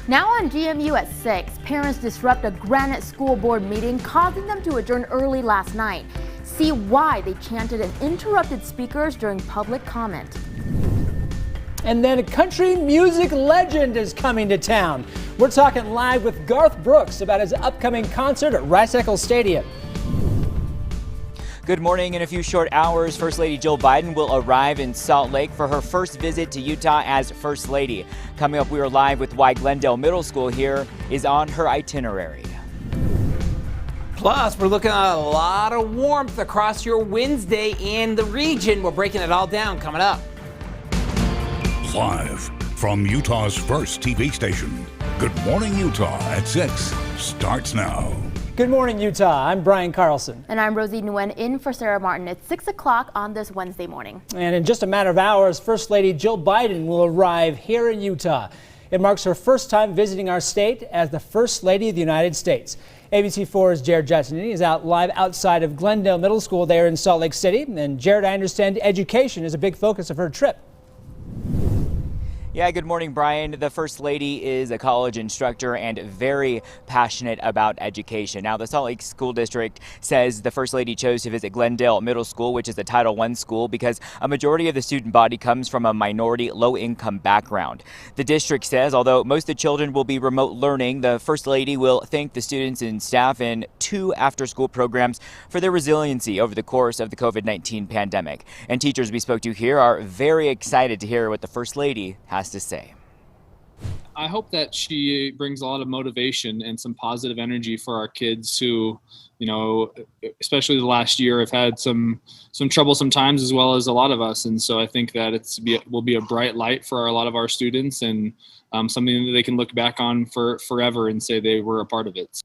Now on GMU at 6, parents disrupt a Granite School Board meeting, causing them to adjourn early last night. See why they chanted and interrupted speakers during public comment. And then a country music legend is coming to town. We're talking live with Garth Brooks about his upcoming concert at Rice Eccles Stadium. Good morning. In a few short hours, First Lady Jill Biden will arrive in Salt Lake for her first visit to Utah as First Lady. Coming up, we are live with why Glendale Middle School here is on her itinerary. Plus, we're looking at a lot of warmth across your Wednesday in the region. We're breaking it all down coming up. Live from Utah's first TV station, Good Morning Utah at 6 starts now. Good morning, Utah. I'm Brian Carlson. And I'm Rosie Nguyen in for Sarah Martin. It's 6 o'clock on this Wednesday morning. And in just a matter of hours, First Lady Jill Biden will arrive here in Utah. It marks her first time visiting our state as the First Lady of the United States. ABC4's Jared Jackson is out live outside of Glendale Middle School there in Salt Lake City. And Jared, I understand education is a big focus of her trip. Yeah, good morning, Brian. The First Lady is a college instructor and very passionate about education. Now, the Salt Lake School District says the First Lady chose to visit Glendale Middle School, which is a Title I school, because a majority of the student body comes from a minority, low-income background. The district says, although most of the children will be remote learning, the First Lady will thank the students and staff in 2 after-school programs for their resiliency over the course of the COVID-19 pandemic. And teachers we spoke to here are very excited to hear what the First Lady has to say. I hope that she brings a lot of motivation and some positive energy for our kids who, especially the last year, have had some troublesome times as well as a lot of us. And so I think that will be a bright light for a lot of our students and something that they can look back on for forever and say they were a part of it.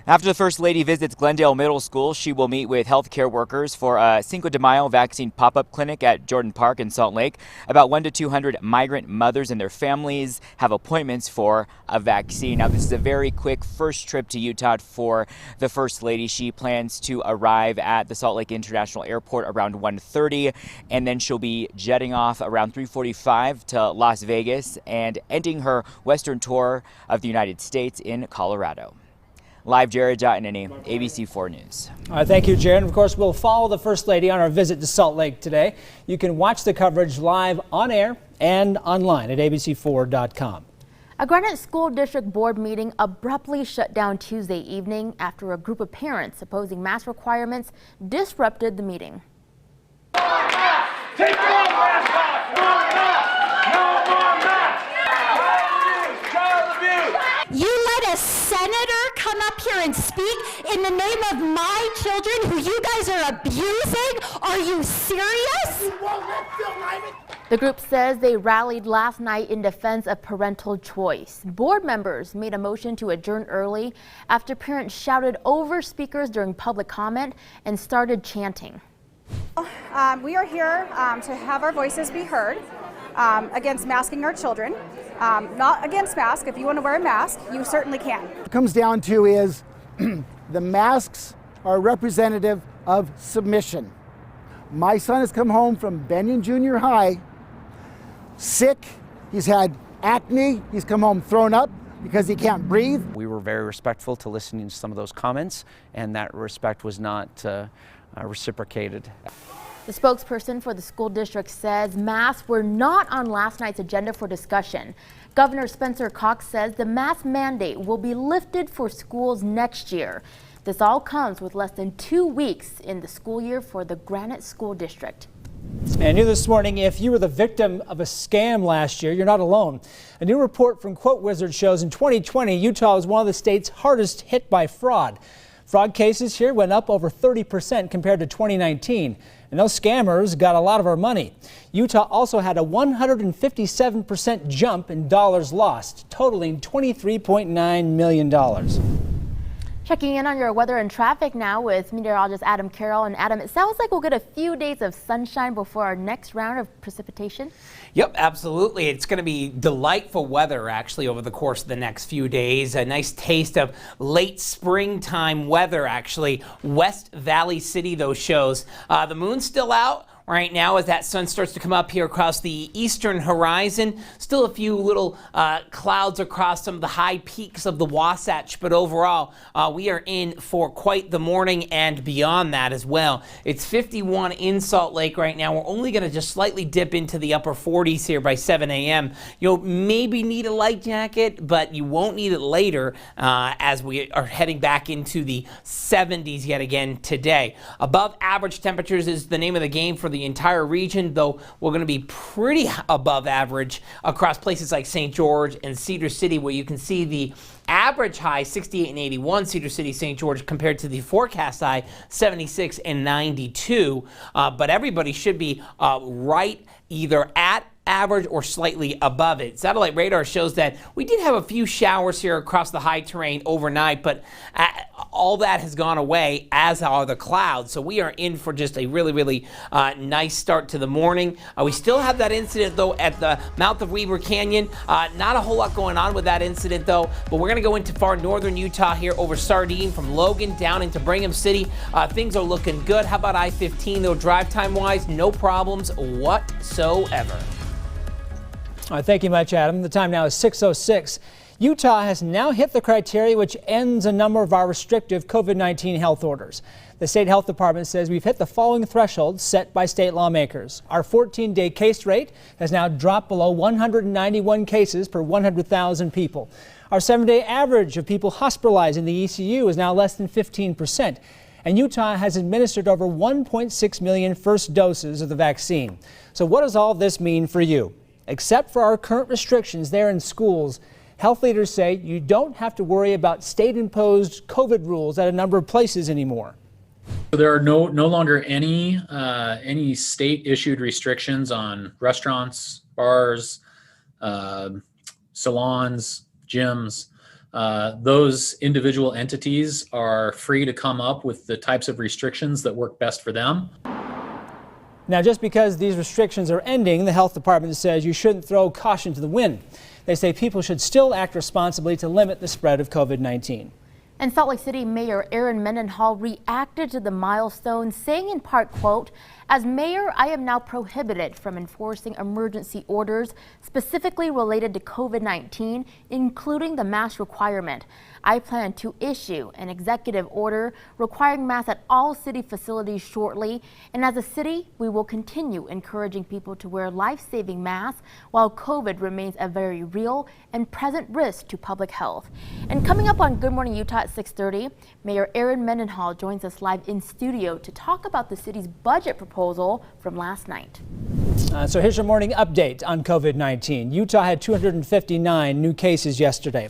After the First Lady visits Glendale Middle School, she will meet with healthcare workers for a Cinco de Mayo vaccine pop-up clinic at Jordan Park in Salt Lake. About 100 to 200 migrant mothers and their families have appointments for a vaccine. Now, this is a very quick first trip to Utah for the First Lady. She plans to arrive at the Salt Lake International Airport around 1:30, and then she'll be jetting off around 3:45 to Las Vegas and ending her Western tour of the United States in Colorado. Live, Jared Jotnany, ABC4 News. All right, thank you, Jared. Of course, we'll follow the First Lady on our visit to Salt Lake today. You can watch the coverage live on air and online at abc4.com. A Granite School District Board meeting abruptly shut down Tuesday evening after a group of parents opposing mask requirements disrupted the meeting. Take your mask off! No mask! No more mask! Child abuse! You let a senator come up here and speak in the name of my children who you guys are abusing? Are you serious? You won't let Phil Lyman. The group says they rallied last night in defense of parental choice. Board members made a motion to adjourn early after parents shouted over speakers during public comment and started chanting. We are here to have our voices be heard against masking our children. Not against masks. If you want to wear a mask, you certainly can. What it comes down to is the masks are representative of submission. My son has come home from Benyon Junior High sick. He's had acne. He's come home thrown up because he can't breathe. We were very respectful to listening to some of those comments, and that respect was not reciprocated. The spokesperson for the school district says masks were not on last night's agenda for discussion. Governor Spencer Cox says the mask mandate will be lifted for schools next year. This all comes with less than 2 weeks in the school year for the Granite School District. And new this morning, if you were the victim of a scam last year, you're not alone. A new report from Quote Wizard shows in 2020, Utah was one of the states hardest hit by fraud. Fraud cases here went up over 30% compared to 2019. And those scammers got a lot of our money. Utah also had a 157% jump in dollars lost, totaling $23.9 million. Checking in on your weather and traffic now with meteorologist Adam Carroll. And Adam, it sounds like we'll get a few days of sunshine before our next round of precipitation. Yep, absolutely. It's going to be delightful weather actually over the course of the next few days. A nice taste of late springtime weather actually. West Valley City, those shows. The moon's still out. right now as that sun starts to come up here across the eastern horizon. Still a few little clouds across some of the high peaks of the Wasatch, but overall we are in for quite the morning and beyond that as well. It's 51 in Salt Lake right now. We're only going to just slightly dip into the upper 40s here by 7 a.m. You'll maybe need a light jacket, but you won't need it later as we are heading back into the 70s yet again today. Above average temperatures is the name of the game for the entire region, though we're going to be pretty above average across places like St. George and Cedar City, where you can see the average high 68 and 81 Cedar City, St. George, compared to the forecast high 76 and 92. But everybody should be right either at average or slightly above it. Satellite radar shows that we did have a few showers here across the high terrain overnight, but all that has gone away, as are the clouds. So we are in for just a really nice start to the morning. We still have that incident, though, at the mouth of Weber Canyon. Not a whole lot going on with that incident, though, but we're going to go into far northern Utah here over Sardine from Logan down into Brigham City. Things are looking good. How about I-15, though? Drive time-wise, no problems whatsoever. All right, thank you much, Adam. The time now is 6:06. Utah has now hit the criteria which ends a number of our restrictive COVID-19 health orders. The state health department says we've hit the following thresholds set by state lawmakers. Our 14-day case rate has now dropped below 191 cases per 100,000 people. Our 7-day average of people hospitalized in the ECU is now less than 15%. And Utah has administered over 1.6 million first doses of the vaccine. So what does all this mean for you? Except for our current restrictions there in schools, health leaders say you don't have to worry about state-imposed COVID rules at a number of places anymore. There are no longer any state-issued restrictions on restaurants, bars, salons, gyms. Those individual entities are free to come up with the types of restrictions that work best for them. Now, just because these restrictions are ending, the health department says you shouldn't throw caution to the wind. They say people should still act responsibly to limit the spread of COVID-19. And Salt Lake City Mayor Aaron Mendenhall reacted to the milestone, saying in part, quote, "As mayor, I am now prohibited from enforcing emergency orders specifically related to COVID-19, including the mask requirement. I plan to issue an executive order requiring masks at all city facilities shortly. And as a city, we will continue encouraging people to wear life-saving masks while COVID remains a very real and present risk to public health." And coming up on Good Morning Utah at 6:30, Mayor Aaron Mendenhall joins us live in studio to talk about the city's budget proposal from last night. So here's your morning update on COVID-19. Utah had 259 new cases yesterday.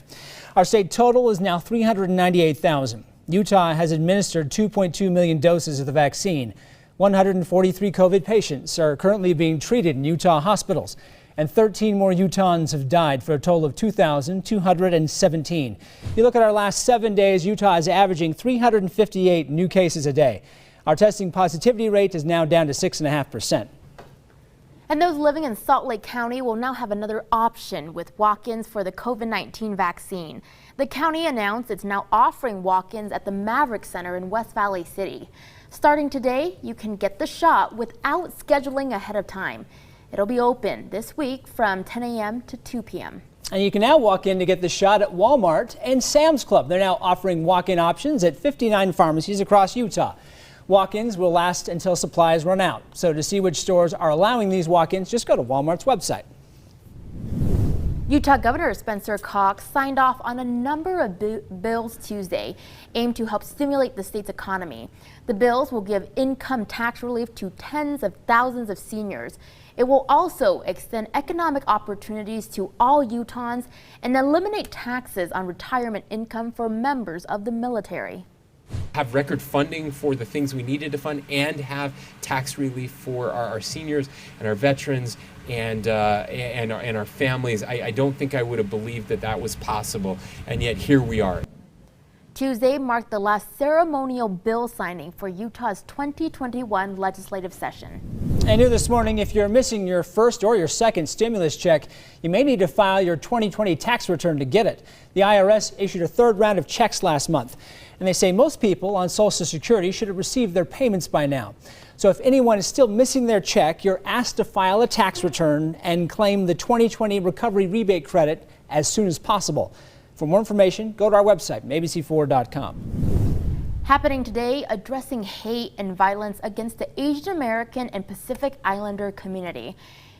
Our state total is now 398,000. Utah has administered 2.2 million doses of the vaccine. 143 COVID patients are currently being treated in Utah hospitals, and 13 more Utahns have died for a total of 2,217. You look at our last 7 days, Utah is averaging 358 new cases a day. Our testing positivity rate is now down to 6.5%. And those living in Salt Lake County will now have another option with walk-ins for the COVID-19 vaccine. The county announced it's now offering walk-ins at the Maverick Center in West Valley City. Starting today, you can get the shot without scheduling ahead of time. It'll be open this week from 10 a.m. to 2 p.m. And you can now walk in to get the shot at Walmart and Sam's Club. They're now offering walk-in options at 59 pharmacies across Utah. Walk-ins will last until supplies run out. So to see which stores are allowing these walk-ins, just go to Walmart's website. Utah Governor Spencer Cox signed off on a number of bills Tuesday aimed to help stimulate the state's economy. The bills will give income tax relief to tens of thousands of seniors. It will also extend economic opportunities to all Utahns and eliminate taxes on retirement income for members of the military. Have record funding for the things we needed to fund and have tax relief for our seniors and our veterans and our families. I don't think I would have believed that was possible, and yet here we are. Tuesday marked the last ceremonial bill signing for Utah's 2021 legislative session. And new this morning, if you're missing your first or your second stimulus check, you may need to file your 2020 tax return to get it. The IRS issued a third round of checks last month, and they say most people on Social Security should have received their payments by now. So if anyone is still missing their check, you're asked to file a tax return and claim the 2020 recovery rebate credit as soon as possible. For more information, go to our website, abc4.com. Happening today, addressing hate and violence against the Asian American and Pacific Islander community.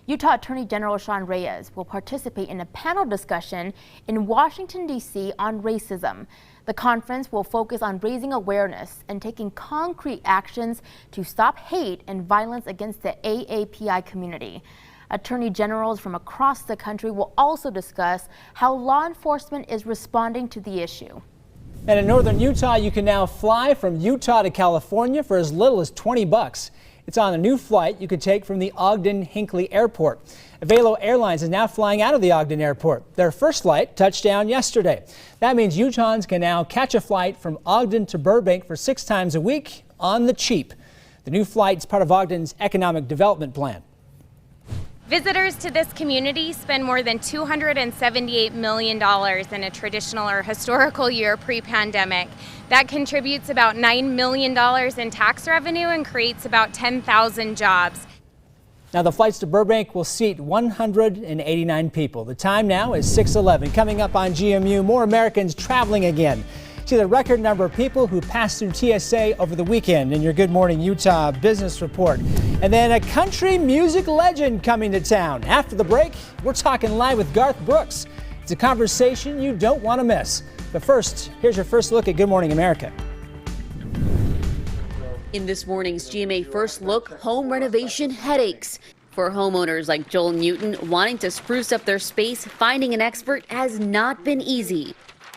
Utah Attorney General Sean Reyes will participate in a panel discussion in Washington, D.C. on racism. The conference will focus on raising awareness and taking concrete actions to stop hate and violence against the AAPI community. Attorney generals from across the country will also discuss how law enforcement is responding to the issue. And in northern Utah, you can now fly from Utah to California for as little as $20. It's on a new flight you could take from the Ogden-Hinckley Airport. Avelo Airlines is now flying out of the Ogden Airport. Their first flight touched down yesterday. That means Utahns can now catch a flight from Ogden to Burbank for 6 times a week on the cheap. The new flight is part of Ogden's economic development plan. Visitors to this community spend more than $278 million in a traditional or historical year pre-pandemic. That contributes about $9 million in tax revenue and creates about 10,000 jobs. Now the flights to Burbank will seat 189 people. The time now is 6:11. Coming up on GMU, more Americans traveling again. See the record number of people who passed through TSA over the weekend in your Good Morning Utah business report. And then a country music legend coming to town. After the break, we're talking live with Garth Brooks. It's a conversation you don't want to miss. But first, here's your first look at Good Morning America. In this morning's GMA First Look, home renovation headaches. For homeowners like Joel Newton wanting to spruce up their space, finding an expert has not been easy.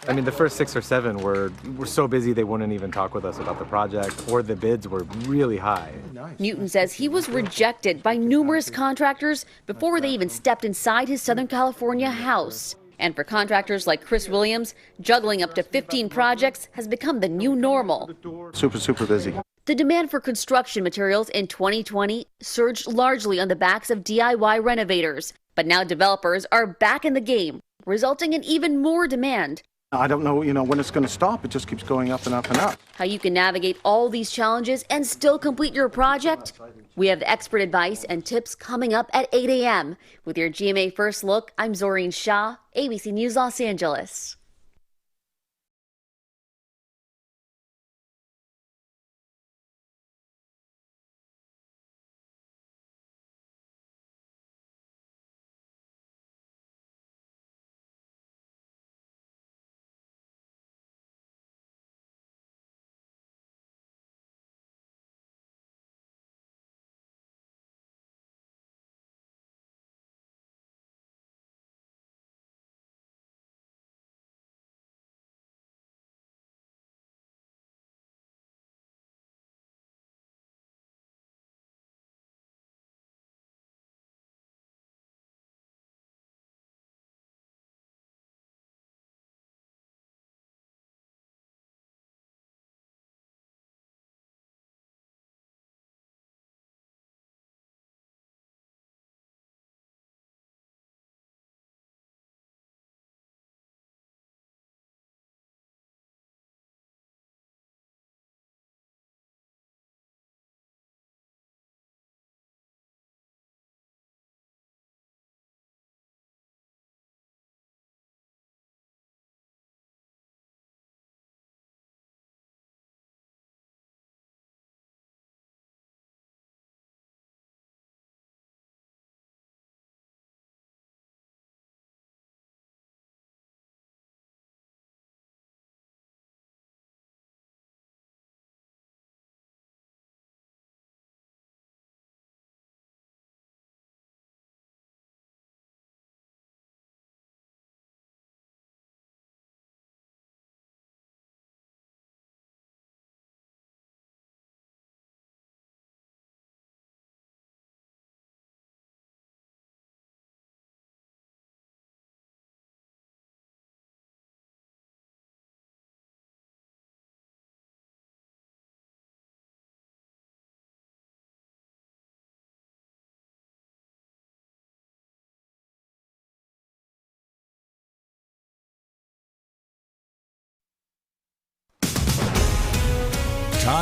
I mean, the first 6 or 7 were so busy they wouldn't even talk with us about the project, or the bids were really high. Newton says he was rejected by numerous contractors before they even stepped inside his Southern California house. And for contractors like Chris Williams, juggling up to 15 projects has become the new normal. Super busy. The demand for construction materials in 2020 surged largely on the backs of DIY renovators. But now developers are back in the game, resulting in even more demand. I don't know, when it's going to stop. It just keeps going up and up and up. How you can navigate all these challenges and still complete your project? We have expert advice and tips coming up at 8 a.m. With your GMA First Look, I'm Zoreen Shah, ABC News Los Angeles.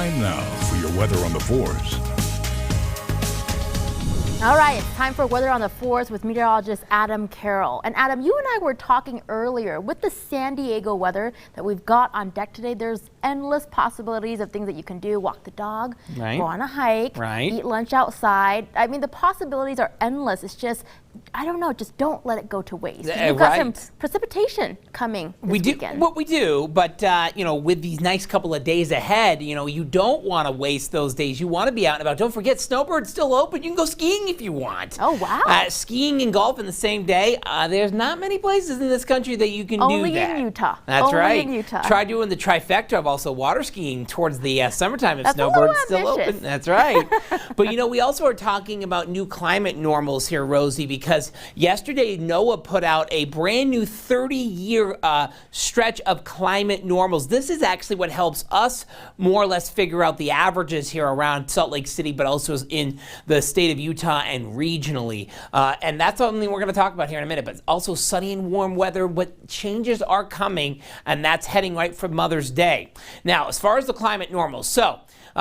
Time now for your weather on the 4s. All right, it's time for Weather on the 4s with meteorologist Adam Carroll. And Adam, you and I were talking earlier with the San Diego weather that we've got on deck today. There's endless possibilities of things that you can do. Walk the dog, go on a hike, eat lunch outside. I mean, the possibilities are endless. It's just, I don't know, just don't let it go to waste. We've got some precipitation coming this weekend. We do, but you know, with these nice couple of days ahead, you know, you don't want to waste those days. You want to be out and about. Don't forget, Snowbird's still open. You can go skiing if you want. Oh, wow. Skiing and golf in the same day. There's not many places in this country that you can do that. Only in Utah. That's right. Only in Utah. Try doing the trifecta of also water skiing towards the summertime if Snowbird's still open. That's right. But you know, we also are talking about new climate normals here, Rosie, because yesterday NOAA put out a brand new 30-year stretch of climate normals. This is actually what helps us more or less figure out the averages here around Salt Lake City, but also in the state of Utah and regionally. And that's something we're going to talk about here in a minute, but also sunny and warm weather. What changes are coming, and that's heading right for Mother's Day. Now, as far as the climate normals, so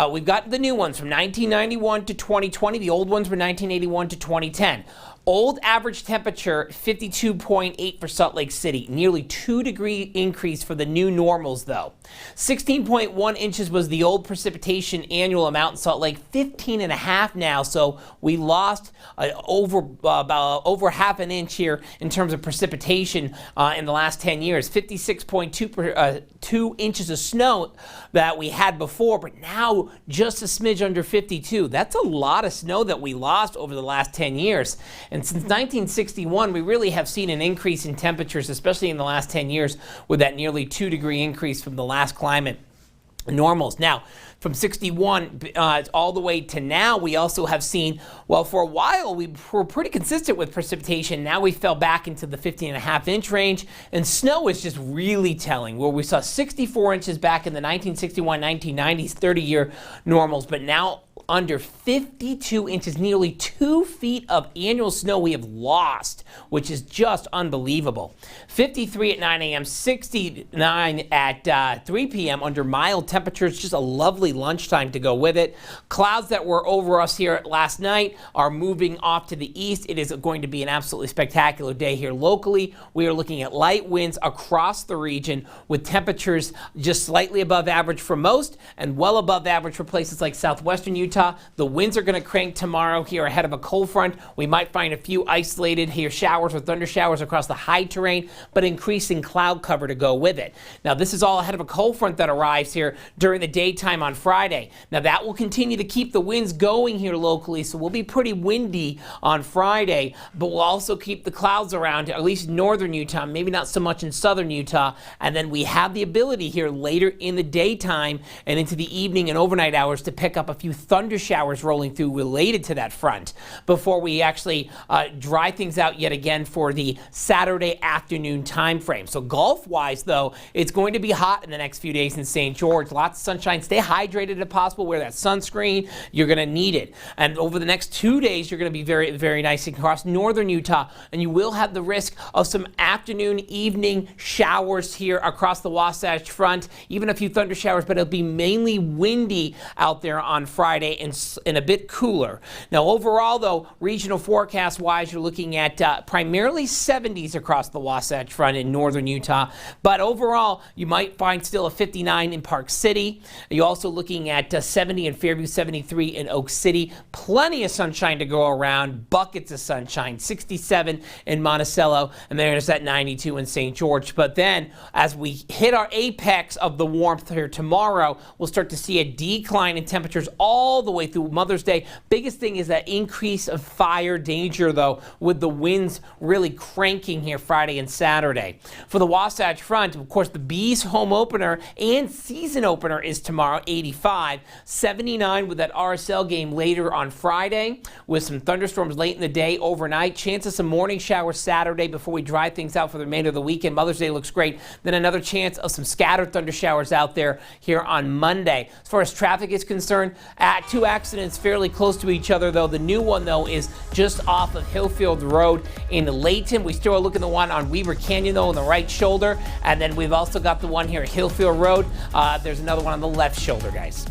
we've got the new ones from 1991 to 2020. The old ones were 1981 to 2010. Old average temperature, 52.8 for Salt Lake City. Nearly 2-degree increase for the new normals, though. 16.1 inches was the old precipitation annual amount in Salt Lake. 15.5 now, so we lost about over half an inch here in terms of precipitation in the last 10 years. 56.2 inches of snow that we had before, but now just a smidge under 52. That's a lot of snow that we lost over the last 10 years. And since 1961, we really have seen an increase in temperatures, especially in the last 10 years, with that nearly 2-degree increase from the last climate normals. Now, from 61 all the way to now, we also have seen, well, for a while, we were pretty consistent with precipitation. Now we fell back into the 15.5-inch range, and snow is just really telling, where we saw 64 inches back in the 1961-1990s 30-year normals, but now under 52 inches, nearly 2 feet of annual snow we have lost, which is just unbelievable. 53 at 9 a.m., 69 at 3 p.m. under mild temperatures, just a lovely lunchtime to go with it. Clouds that were over us here last night are moving off to the east. It is going to be an absolutely spectacular day here locally. We are looking at light winds across the region with temperatures just slightly above average for most and well above average for places like southwestern Utah. The winds are going to crank tomorrow here ahead of a cold front. We might find a few isolated here showers or thunder showers across the high terrain, but increasing cloud cover to go with it. Now, this is all ahead of a cold front that arrives here during the daytime on Friday. Now, that will continue to keep the winds going here locally, so we'll be pretty windy on Friday, but we'll also keep the clouds around, at least in northern Utah, maybe not so much in southern Utah. And then we have the ability here later in the daytime and into the evening and overnight hours to pick up a few thunder showers rolling through related to that front before we actually dry things out yet again for the Saturday afternoon time frame. So golf-wise, though, it's going to be hot in the next few days in St. George. Lots of sunshine. Stay hydrated if possible. Wear that sunscreen. You're going to need it. And over the next 2 days, you're going to be very, very nice across northern Utah, and you will have the risk of some afternoon, evening showers here across the Wasatch Front, even a few thunder showers, but it'll be mainly windy out there on Friday and a bit cooler. Now, overall, though, regional forecast-wise, you're looking at primarily 70s across the Wasatch Front in northern Utah. But overall, you might find still a 59 in Park City. You're also looking at 70 in Fairview, 73 in Oak City. Plenty of sunshine to go around. Buckets of sunshine. 67 in Monticello. And there's that 92 in St. George. But then, as we hit our apex of the warmth here tomorrow, we'll start to see a decline in temperatures all the way through Mother's Day. Biggest thing is that increase of fire danger, though, with the winds really cranking here Friday and Saturday. For the Wasatch Front, of course, the Bees home opener and season opener is tomorrow, 85. 79 with that RSL game later on Friday, with some thunderstorms late in the day, overnight. Chance of some morning showers Saturday before we dry things out for the remainder of the weekend. Mother's Day looks great. Then another chance of some scattered thunder showers out there here on Monday. As far as traffic is concerned, 2 accidents fairly close to each other, though. The new one, though, is just off of Hillfield Road in Layton. We still are looking at the one on Weaver Canyon, though, on the right shoulder. And then we've also got the one here at Hillfield Road. There's another one on the left shoulder, guys.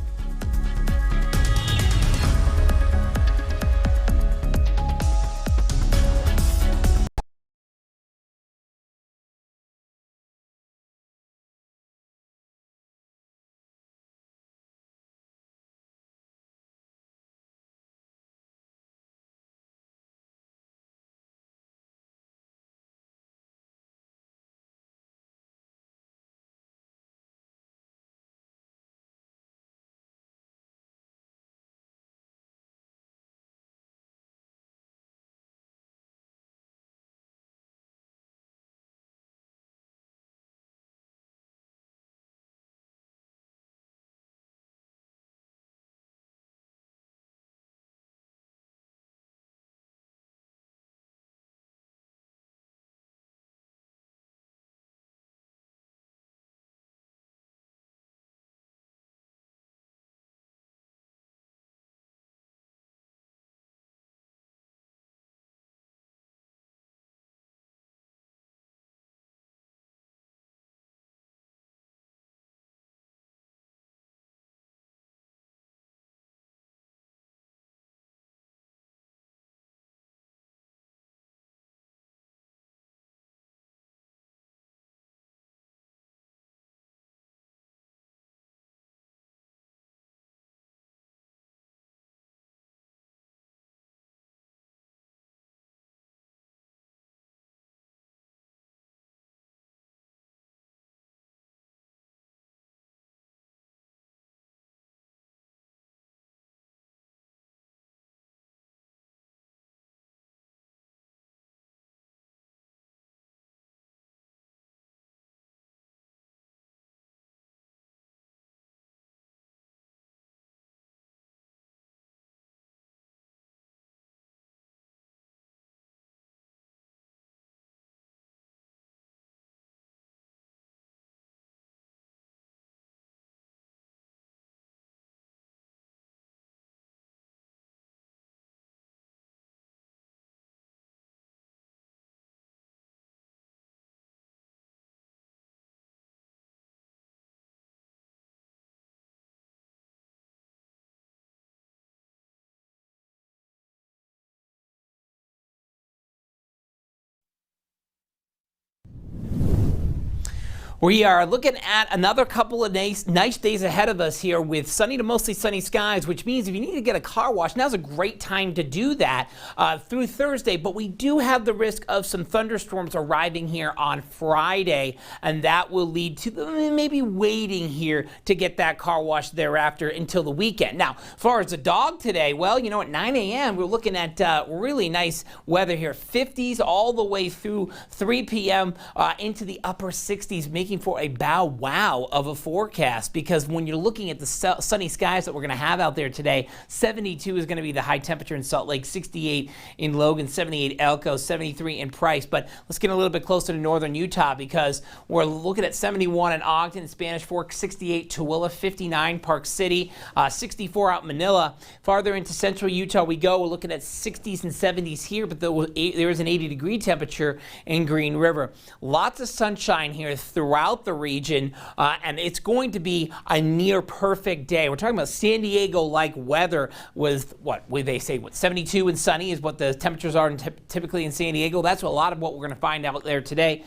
We are looking at another couple of nice days ahead of us here with sunny to mostly sunny skies, which means if you need to get a car wash, now's a great time to do that through Thursday. But we do have the risk of some thunderstorms arriving here on Friday, and that will lead to maybe waiting here to get that car wash thereafter until the weekend. Now, as far as the dog today, well, you know, at 9 a.m., we're looking at really nice weather here, 50s all the way through 3 p.m. Into the upper 60s, making for a bow wow of a forecast, because when you're looking at the sunny skies that we're going to have out there today, 72 is going to be the high temperature in Salt Lake, 68 in Logan, 78 Elko, 73 in Price. But let's get a little bit closer to northern Utah, because we're looking at 71 in Ogden, Spanish Fork, 68 Tooele, 59 Park City, 64 out Manila. Farther into central Utah we go, we're looking at 60s and 70s here, but there is an 80-degree temperature in Green River. Lots of sunshine here throughout the region, and it's going to be a near perfect day. We're talking about San Diego-like weather with they say 72 and sunny is what the temperatures are typically in San Diego. That's a lot of what we're going to find out there today.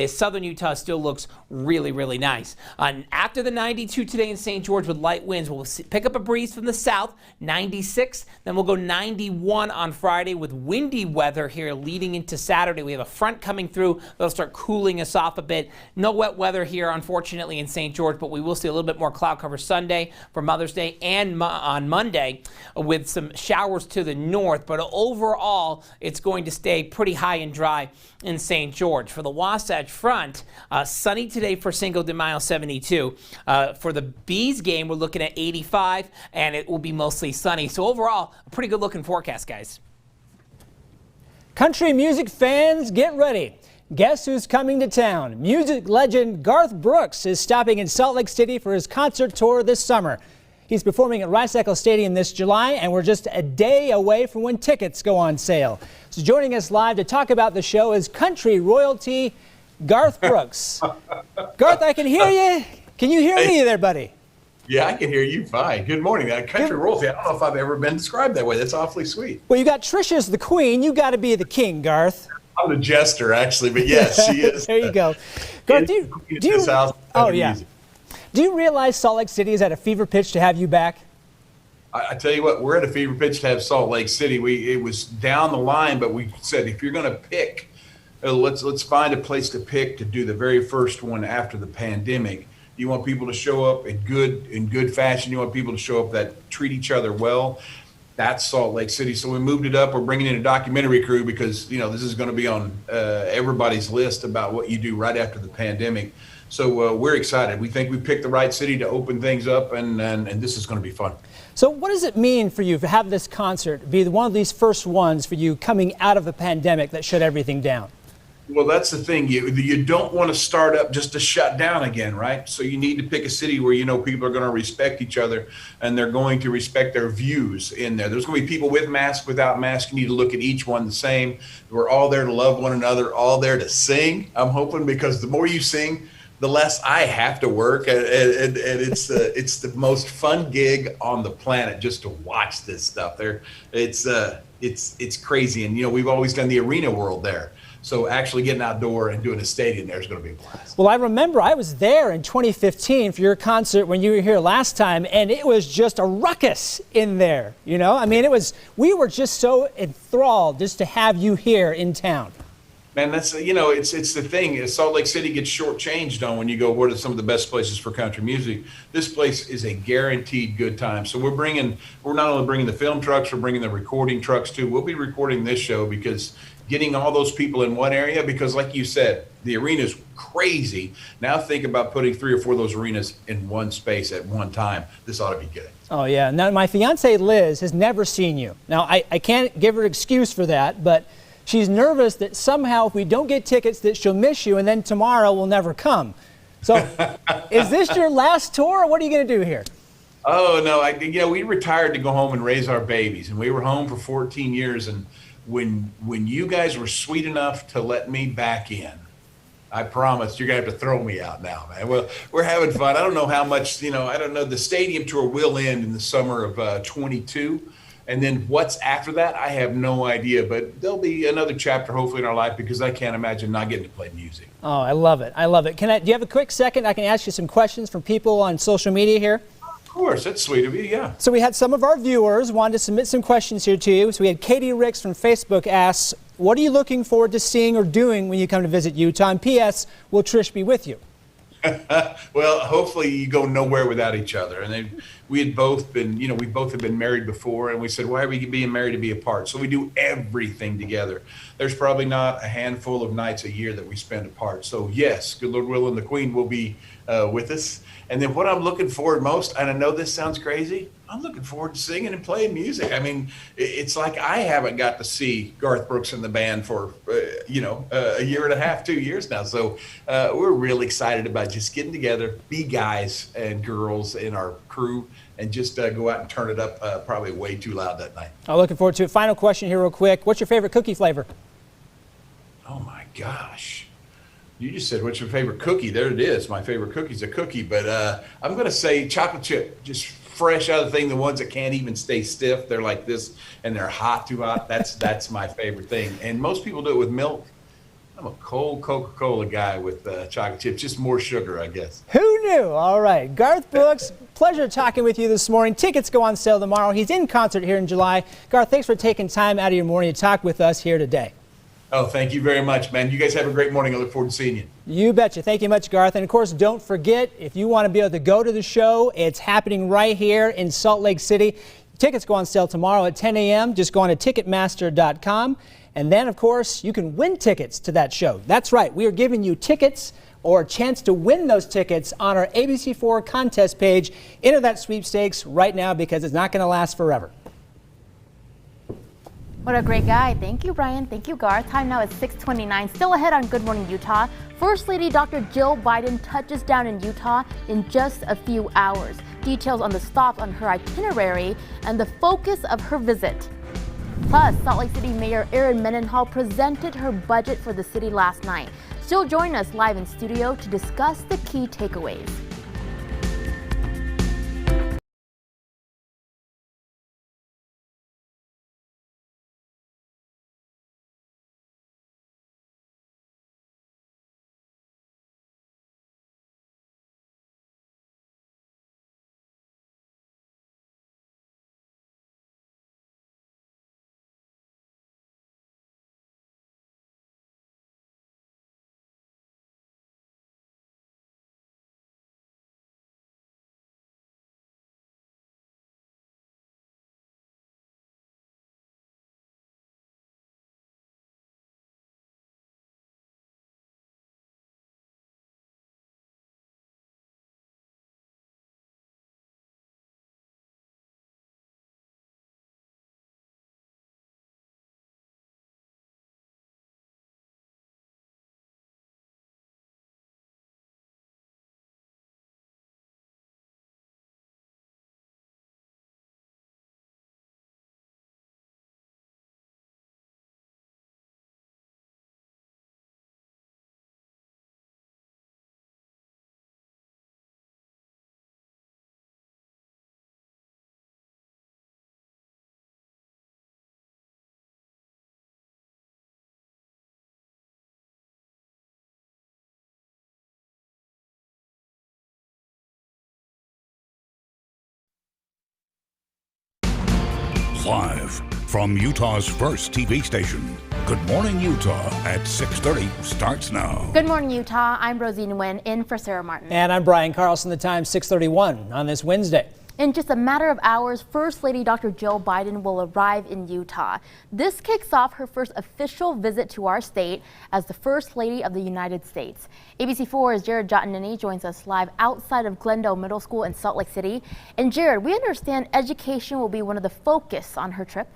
Southern Utah still looks really, really nice. After the 92 today in St. George with light winds, we'll pick up a breeze from the south, 96. Then we'll go 91 on Friday with windy weather here leading into Saturday. We have a front coming through that'll start cooling us off a bit. No wet weather here, unfortunately, in St. George, but we will see a little bit more cloud cover Sunday for Mother's Day and on Monday with some showers to the north. But overall, it's going to stay pretty high and dry in St. George. For the Wasatch Front, sunny today for Cinco de Mayo, 72. For the Bees game, we're looking at 85, and it will be mostly sunny. So overall, a pretty good looking forecast, guys. Country music fans, get ready. Guess who's coming to town? Music legend Garth Brooks is stopping in Salt Lake City for his concert tour this summer. He's performing at Rice Eccles Stadium this July, and we're just a day away from when tickets go on sale. So joining us live to talk about the show is country royalty Garth Brooks. Garth, I can hear you. Can you hear me there, buddy? Yeah, I can hear you fine. Good morning. Country royalty, I don't know if I've ever been described that way. That's awfully sweet. Well, you got Trish as the queen. You got to be the king, Garth. I'm the jester, actually, but yes, she is. There you go. Garth, do you realize Salt Lake City is at a fever pitch to have you back? I tell you what, we're at a fever pitch to have Salt Lake City. It was down the line, but we said if you're going to pick, let's find a place to pick to do the very first one after the pandemic. You want people to show up in good fashion. You want people to show up that treat each other well. That's Salt Lake City. So we moved it up. We're bringing in a documentary crew because, you know, this is going to be on everybody's list about what you do right after the pandemic. So we're excited. We think we picked the right city to open things up, and this is going to be fun. So what does it mean for you to have this concert be one of these first ones for you coming out of the pandemic that shut everything down? Well, that's the thing. You don't want to start up just to shut down again, right? So you need to pick a city where you know people are going to respect each other and they're going to respect their views in there. There's going to be people with masks, without masks. You need to look at each one the same. We're all there to love one another, all there to sing, I'm hoping, because the more you sing, the less I have to work. And it's the most fun gig on the planet just to watch this stuff. It's crazy. And, you know, we've always done the arena world there. So actually getting outdoor and doing a stadium there is going to be a blast. Well, I remember I was there in 2015 for your concert when you were here last time, and it was just a ruckus in there. You know, I mean, we were just so enthralled just to have you here in town. Man, that's, you know, it's the thing. Salt Lake City gets shortchanged on when you go, what are some of the best places for country music? This place is a guaranteed good time. So we're not only bringing the film trucks, we're bringing the recording trucks too. We'll be recording this show because getting all those people in one area, because like you said, the arena's crazy. Now think about putting 3 or 4 of those arenas in one space at one time. This ought to be good. Oh, yeah. Now, my fiance Liz has never seen you. Now, I can't give her excuse for that, but she's nervous that somehow if we don't get tickets that she'll miss you and then tomorrow will never come. So is this your last tour or what are you going to do here? Oh, no. We retired to go home and raise our babies, and we were home for 14 years. And when you guys were sweet enough to let me back in, I promise you're going to have to throw me out now, man. Well, we're having fun. I don't know how much, I don't know. The stadium tour will end in the summer of 22. And then what's after that, I have no idea, but there'll be another chapter hopefully in our life, because I can't imagine not getting to play music. Oh, I love it. I love it. Do you have a quick second? I can ask you some questions from people on social media here. Of course, that's sweet of you, yeah. So we had some of our viewers wanted to submit some questions here to you. So we had Katie Ricks from Facebook asks, what are you looking forward to seeing or doing when you come to visit Utah? And P.S., will Trish be with you? Well, hopefully you go nowhere without each other. And we had both been, we both had been married before, and we said, why are we being married to be apart? So we do everything together. There's probably not a handful of nights a year that we spend apart. So yes, good Lord willing, the Queen will be with us. And then what I'm looking forward most, and I know this sounds crazy, I'm looking forward to singing and playing music. I mean, it's like I haven't got to see Garth Brooks and the band for, a year and a half, 2 years now. So we're really excited about just getting together, be guys and girls in our crew, and just go out and turn it up probably way too loud that night. I'm looking forward to it. Final question here real quick. What's your favorite cookie flavor? Oh, my gosh. You just said, what's your favorite cookie? There it is. My favorite cookie's a cookie. But I'm going to say chocolate chip, just fresh out of the thing, the ones that can't even stay stiff. They're like this, and they're hot, too hot. That's my favorite thing. And most people do it with milk. I'm a cold Coca-Cola guy with chocolate chips, just more sugar, I guess. Who knew? All right. Garth Brooks, pleasure talking with you this morning. Tickets go on sale tomorrow. He's in concert here in July. Garth, thanks for taking time out of your morning to talk with us here today. Oh, thank you very much, man. You guys have a great morning. I look forward to seeing you. You betcha. Thank you much, Garth. And of course, don't forget, if you want to be able to go to the show, it's happening right here in Salt Lake City. Tickets go on sale tomorrow at 10 a.m. Just go on to Ticketmaster.com. And then, of course, you can win tickets to that show. That's right. We are giving you tickets or a chance to win those tickets on our ABC4 contest page. Enter that sweepstakes right now because it's not going to last forever. What a great guy. Thank you, Brian. Thank you, Garth. Time now is 6:29. Still ahead on Good Morning Utah. First Lady Dr. Jill Biden touches down in Utah in just a few hours. Details on the stops on her itinerary and the focus of her visit. Plus, Salt Lake City Mayor Erin Mendenhall presented her budget for the city last night. She'll join us live in studio to discuss the key takeaways. Live from Utah's first TV station, Good Morning Utah at 6:30 starts now. Good morning, Utah. I'm Rosine Nguyen in for Sarah Martin. And I'm Brian Carlson. The time 6:31 on this Wednesday. In just a matter of hours, First Lady Dr. Jill Biden will arrive in Utah. This kicks off her first official visit to our state as the First Lady of the United States. ABC4's Jared Jotanini joins us live outside of Glendale Middle School in Salt Lake City. And Jared, we understand education will be one of the focus on her trip.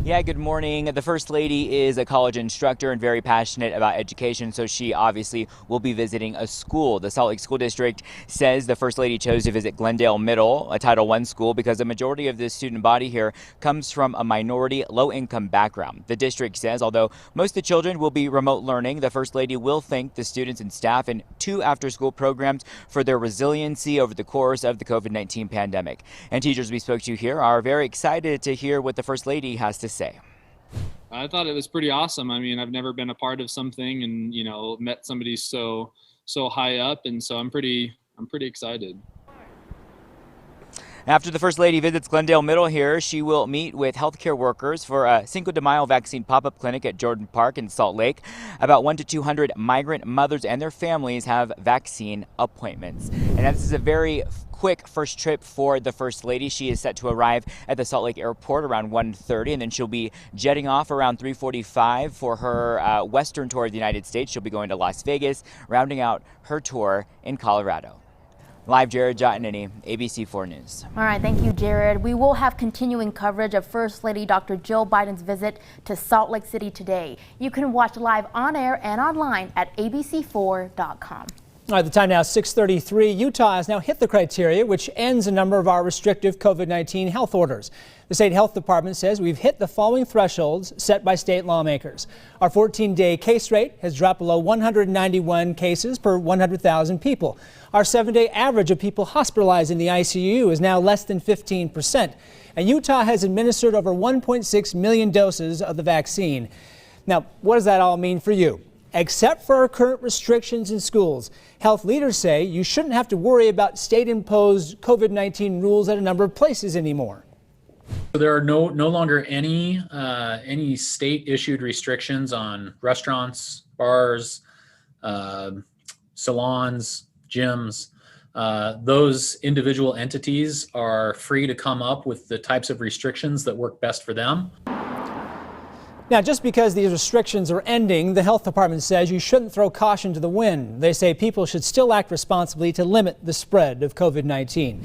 Yeah, good morning. The First Lady is a college instructor and very passionate about education, so she obviously will be visiting a school. The Salt Lake School District says the First Lady chose to visit Glendale Middle, a Title I school, because the majority of the student body here comes from a minority, low-income background. The district says although most of the children will be remote learning, the First Lady will thank the students and staff in 2 after-school programs for their resiliency over the course of the COVID-19 pandemic. And teachers we spoke to here are very excited to hear what the First Lady has to say. I thought it was pretty awesome. I mean, I've never been a part of something and, met somebody so high up. And so I'm pretty excited. After the First Lady visits Glendale Middle here, she will meet with healthcare workers for a Cinco de Mayo vaccine pop-up clinic at Jordan Park in Salt Lake. About 100 to 200 migrant mothers and their families have vaccine appointments. And this is a very quick first trip for the First Lady. She is set to arrive at the Salt Lake Airport around 1:30, and then she'll be jetting off around 3:45 for her western tour of the United States. She'll be going to Las Vegas, rounding out her tour in Colorado. Live, Jared Jotnany, ABC4 News. All right, thank you, Jared. We will have continuing coverage of First Lady Dr. Jill Biden's visit to Salt Lake City today. You can watch live on air and online at abc4.com. All right, the time now is 6:33. Utah has now hit the criteria, which ends a number of our restrictive COVID-19 health orders. The state health department says we've hit the following thresholds set by state lawmakers. Our 14-day case rate has dropped below 191 cases per 100,000 people. Our 7-day average of people hospitalized in the ICU is now less than 15%. And Utah has administered over 1.6 million doses of the vaccine. Now, what does that all mean for you? Except for our current restrictions in schools, health leaders say you shouldn't have to worry about state-imposed COVID-19 rules at a number of places anymore. There are no longer any state-issued restrictions on restaurants, bars, salons, gyms. Those individual entities are free to come up with the types of restrictions that work best for them. Now, just because these restrictions are ending, the health department says you shouldn't throw caution to the wind. They say people should still act responsibly to limit the spread of COVID-19.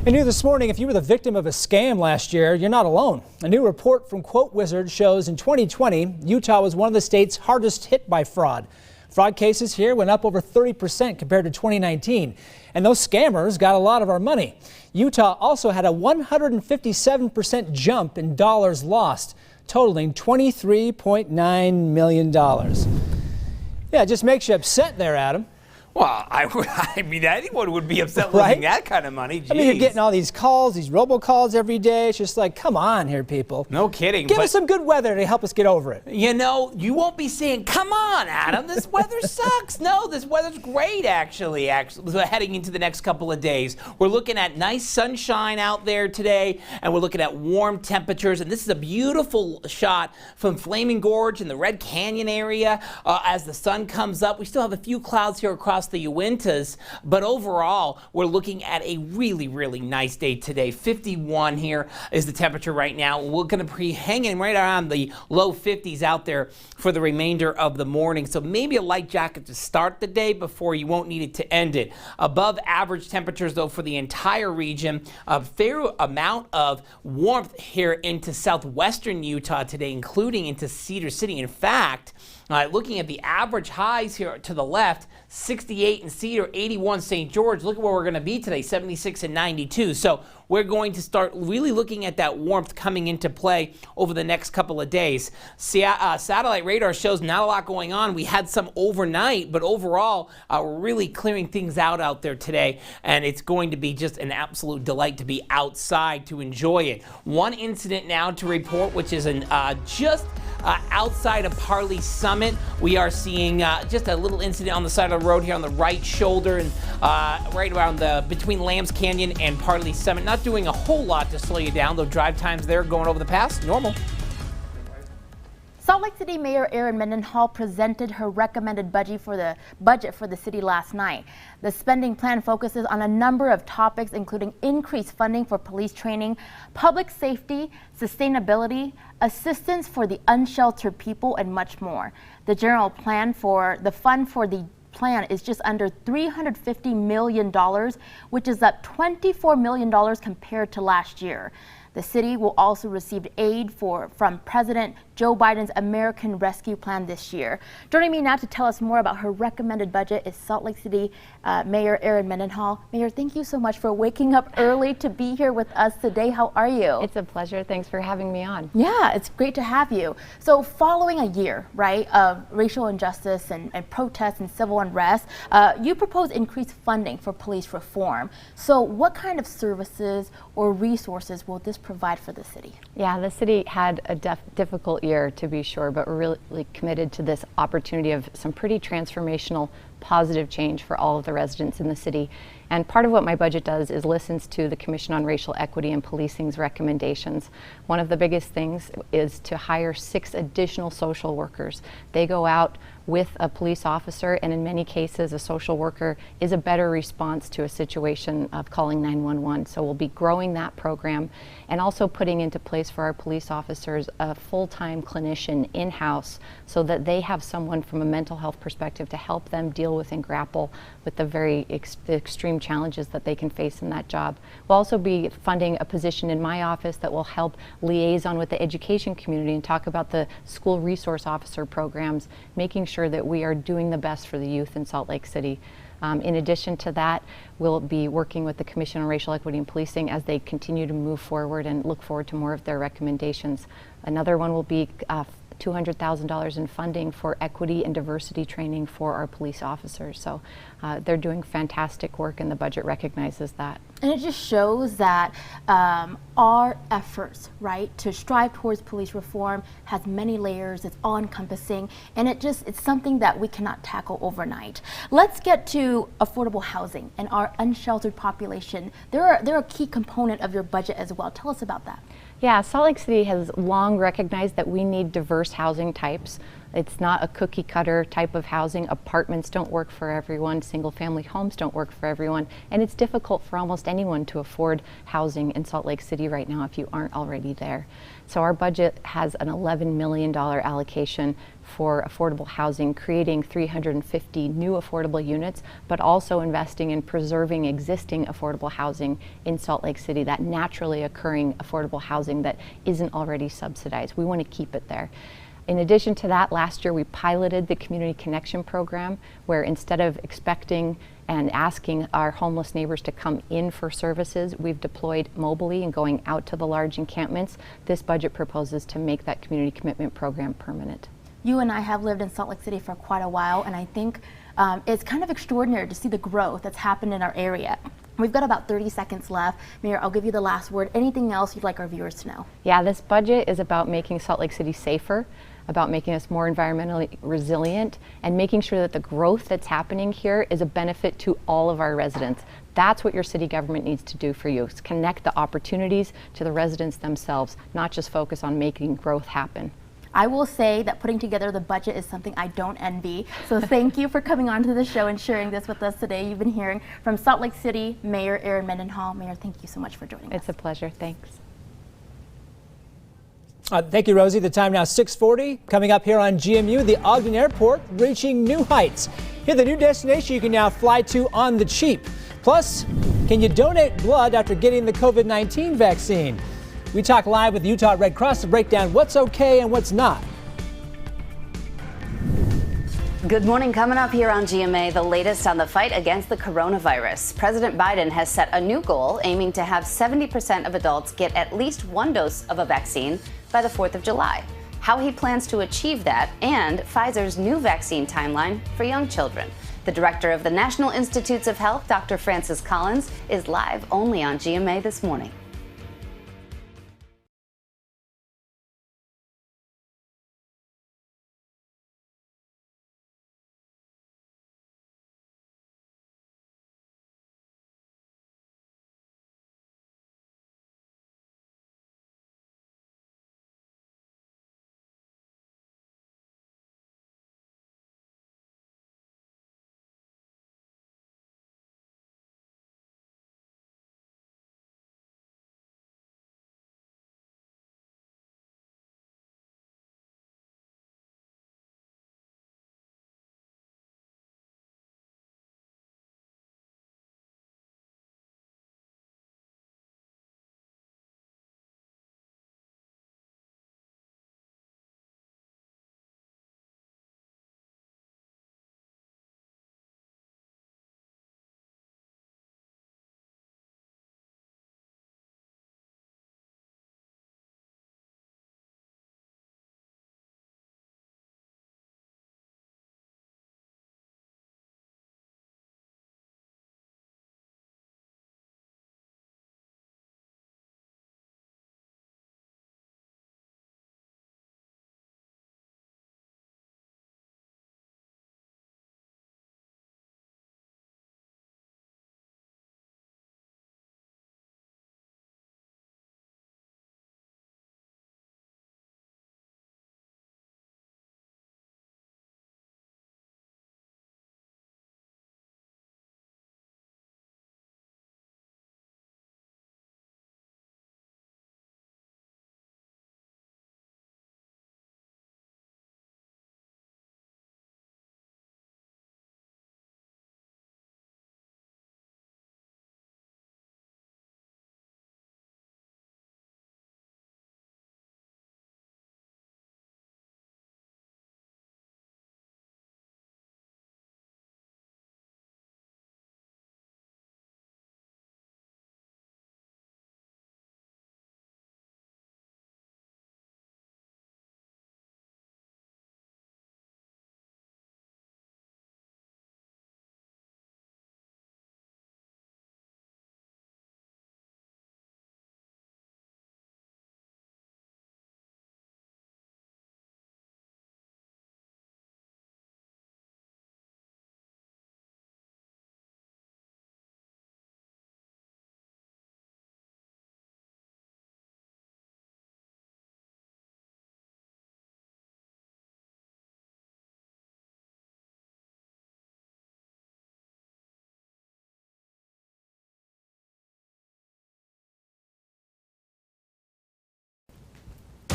And new this morning, if you were the victim of a scam last year, you're not alone. A new report from Quote Wizard shows in 2020, Utah was one of the states hardest hit by fraud. Fraud cases here went up over 30% compared to 2019. And those scammers got a lot of our money. Utah also had a 157% jump in dollars lost, totaling $23.9 million. Yeah, it just makes you upset there, Adam. Well, I mean, anyone would be upset losing that kind of money. Jeez. I mean, you're getting all these calls, these robocalls every day. It's just like, come on here, people. No kidding. Give us some good weather to help us get over it. You know, you won't be saying, come on, Adam, this weather sucks. No, this weather's great, actually, heading into the next couple of days. We're looking at nice sunshine out there today, and we're looking at warm temperatures. And this is a beautiful shot from Flaming Gorge in the Red Canyon area. As the sun comes up, we still have a few clouds here across the Uintas, but overall we're looking at a really nice day today. 51 here is the temperature right now. We're going to be hanging right around the low 50s out there for the remainder of the morning, so maybe a light jacket to start the day before you won't need it to end it. Above average temperatures though for the entire region. A fair amount of warmth here into southwestern Utah today, including into Cedar City. In fact, looking at the average highs here to the left, 68 in Cedar, 81 St. George. Look at where we're going to be today, 76 and 92. So we're going to start really looking at that warmth coming into play over the next couple of days. Satellite radar shows not a lot going on. We had some overnight, but overall, we're really clearing things out there today, and it's going to be just an absolute delight to be outside to enjoy it. One incident now to report, which is just outside of Parley Summit. We are seeing just a little incident on the side of the road here on the right shoulder and right around between Lambs Canyon and Parley Summit. Not doing a whole lot to slow you down, though drive times there going over the pass, normal. Salt Lake City Mayor Erin Mendenhall presented her recommended budget for the city last night. The spending plan focuses on a number of topics, including increased funding for police training, public safety, sustainability, assistance for the unsheltered people, and much more. The general plan for the fund for the plan is just under $350 million, which is up $24 million compared to last year. The city will also receive aid from President Joe Biden's American Rescue Plan this year. Joining me now to tell us more about her recommended budget is Salt Lake City Mayor Erin Mendenhall. Mayor, thank you so much for waking up early to be here with us today. How are you? It's a pleasure. Thanks for having me on. Yeah, it's great to have you. So following a year, right, of racial injustice and protests and civil unrest, you propose increased funding for police reform. So what kind of services or resources will this provide for the city? Yeah, the city had a difficult year, to be sure, but we're really committed to this opportunity of some pretty transformational positive change for all of the residents in the city. And part of what my budget does is listens to the Commission on Racial Equity and Policing's recommendations. One of the biggest things is to hire 6 additional social workers. They go out with a police officer, and in many cases a social worker is a better response to a situation of calling 911. So we'll be growing that program and also putting into place for our police officers a full-time clinician in-house so that they have someone from a mental health perspective to help them deal with and grapple with the very extreme challenges that they can face in that job. We'll also be funding a position in my office that will help liaison with the education community and talk about the school resource officer programs, making sure that we are doing the best for the youth in Salt Lake City. In addition to that, we'll be working with the Commission on Racial Equity and Policing as they continue to move forward and look forward to more of their recommendations. Another one will be $200,000 in funding for equity and diversity training for our police officers. So they're doing fantastic work, and the budget recognizes that. And it just shows that our efforts, right, to strive towards police reform has many layers, it's all-encompassing, and it's something that we cannot tackle overnight. Let's get to affordable housing and our unsheltered population. They're a key component of your budget as well. Tell us about that. Yeah, Salt Lake City has long recognized that we need diverse housing types. It's not a cookie cutter type of housing. Apartments don't work for everyone. Single family homes don't work for everyone. And it's difficult for almost anyone to afford housing in Salt Lake City right now if you aren't already there. So our budget has an $11 million allocation for affordable housing, creating 350 new affordable units, but also investing in preserving existing affordable housing in Salt Lake City, that naturally occurring affordable housing that isn't already subsidized. We want to keep it there. In addition to that, last year we piloted the Community Connection Program, where instead of expecting and asking our homeless neighbors to come in for services, we've deployed mobily and going out to the large encampments. This budget proposes to make that Community Commitment Program permanent. You and I have lived in Salt Lake City for quite a while, and I think it's kind of extraordinary to see the growth that's happened in our area. We've got about 30 seconds left. Mayor, I'll give you the last word. Anything else you'd like our viewers to know? Yeah, this budget is about making Salt Lake City safer, about making us more environmentally resilient, and making sure that the growth that's happening here is a benefit to all of our residents. That's what your city government needs to do for you. It's connect the opportunities to the residents themselves, not just focus on making growth happen. I will say that putting together the budget is something I don't envy. So thank you for coming on to the show and sharing this with us today. You've been hearing from Salt Lake City Mayor Erin Mendenhall. Mayor, thank you so much for joining us. It's a pleasure. Thanks. Thank you, Rosie. The time now 6:40. Coming up here on GMU, the Ogden Airport reaching new heights. Here, the new destination you can now fly to on the cheap. Plus, can you donate blood after getting the COVID-19 vaccine? We talk live with the Utah Red Cross to break down what's okay and what's not. Good morning. Coming up here on GMA, the latest on the fight against the coronavirus. President Biden has set a new goal, aiming to have 70% of adults get at least one dose of a vaccine by the 4th of July. How he plans to achieve that, and Pfizer's new vaccine timeline for young children. The director of the National Institutes of Health, Dr. Francis Collins, is live only on GMA this morning.